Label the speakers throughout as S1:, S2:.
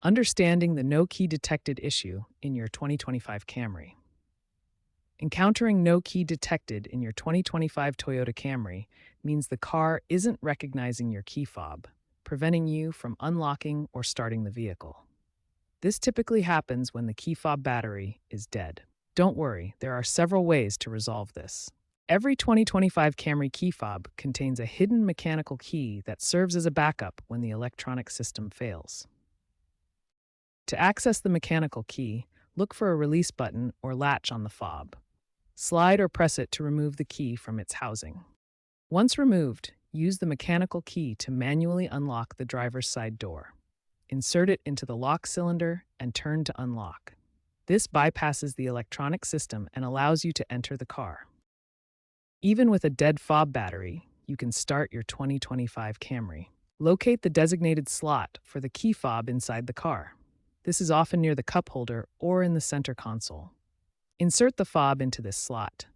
S1: Understanding the no key detected issue in your 2025 Camry. Encountering no key detected in your 2025 Toyota Camry means the car isn't recognizing your key fob, preventing you from unlocking or starting the vehicle. This typically happens when the key fob battery is dead. Don't worry, there are several ways to resolve this. Every 2025 Camry key fob contains a hidden mechanical key that serves as a backup when the electronic system fails. To access the mechanical key, look for a release button or latch on the fob. Slide or press it to remove the key from its housing. Once removed, use the mechanical key to manually unlock the driver's side door. Insert it into the lock cylinder and turn to unlock. This bypasses the electronic system and allows you to enter the car. Even with a dead fob battery, you can start your 2025 Camry. Locate the designated slot for the key fob inside the car. This is often near the cup holder or in the center console. Insert the fob into this slot.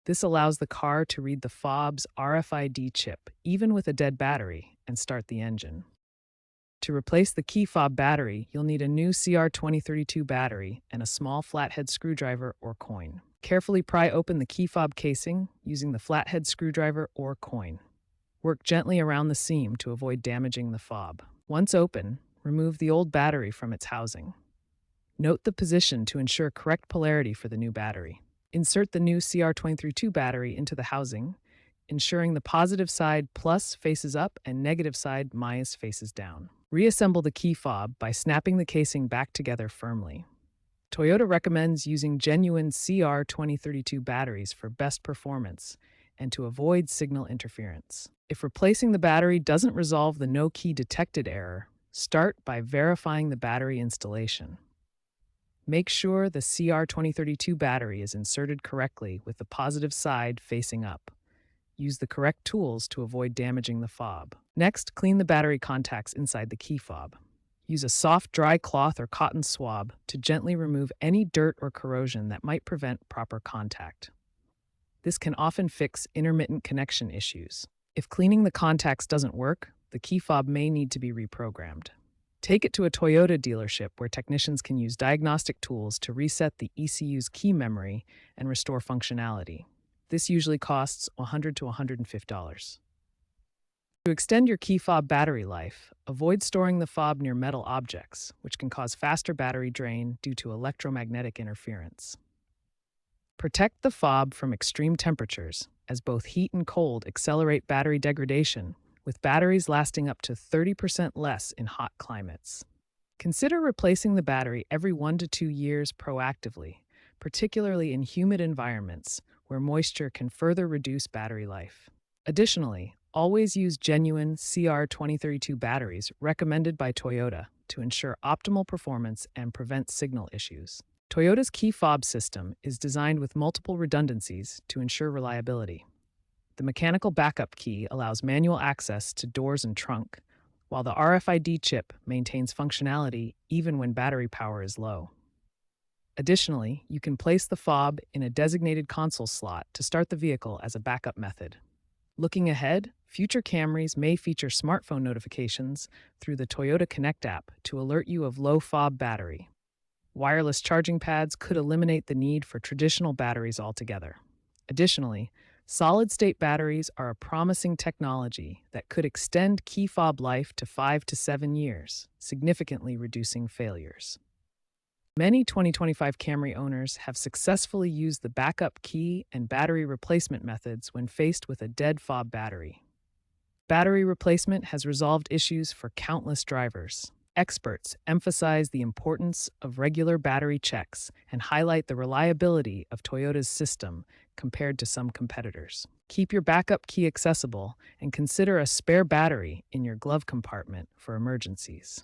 S1: This allows the car to read the fob's RFID chip, even with a dead battery, and start the engine. To replace the key fob battery, you'll need a new CR2032 battery and a small flathead screwdriver or coin. Carefully pry open the key fob casing using the flathead screwdriver or coin. Work gently around the seam to avoid damaging the fob. Once open, remove the old battery from its housing. Note the position to ensure correct polarity for the new battery. Insert the new CR2032 battery into the housing, ensuring the positive side plus faces up and negative side minus faces down. Reassemble the key fob by snapping the casing back together firmly. Toyota recommends using genuine CR2032 batteries for best performance and to avoid signal interference. If replacing the battery doesn't resolve the no key detected error, start by verifying the battery installation. Make sure the CR2032 battery is inserted correctly with the positive side facing up. Use the correct tools to avoid damaging the fob. Next, clean the battery contacts inside the key fob. Use a soft, dry cloth or cotton swab to gently remove any dirt or corrosion that might prevent proper contact. This can often fix intermittent connection issues. If cleaning the contacts doesn't work, the key fob may need to be reprogrammed. Take it to a Toyota dealership where technicians can use diagnostic tools to reset the ECU's key memory and restore functionality. This usually costs $100 to $150. To extend your key fob battery life, avoid storing the fob near metal objects, which can cause faster battery drain due to electromagnetic interference. Protect the fob from extreme temperatures, as both heat and cold accelerate battery degradation, with batteries lasting up to 30% less in hot climates. Consider replacing the battery every 1 to 2 years proactively, particularly in humid environments where moisture can further reduce battery life. Additionally, always use genuine CR2032 batteries recommended by Toyota to ensure optimal performance and prevent signal issues. Toyota's key fob system is designed with multiple redundancies to ensure reliability. The mechanical backup key allows manual access to doors and trunk, while the RFID chip maintains functionality even when battery power is low. Additionally, you can place the fob in a designated console slot to start the vehicle as a backup method. Looking ahead, future Camrys may feature smartphone notifications through the Toyota Connect app to alert you of low fob battery. Wireless charging pads could eliminate the need for traditional batteries altogether. Additionally, solid-state batteries are a promising technology that could extend key fob life to 5 to 7 years, significantly reducing failures. Many 2025 Camry owners have successfully used the backup key and battery replacement methods when faced with a dead fob battery. Battery replacement has resolved issues for countless drivers. Experts emphasize the importance of regular battery checks and highlight the reliability of Toyota's system compared to some competitors. Keep your backup key accessible and consider a spare battery in your glove compartment for emergencies.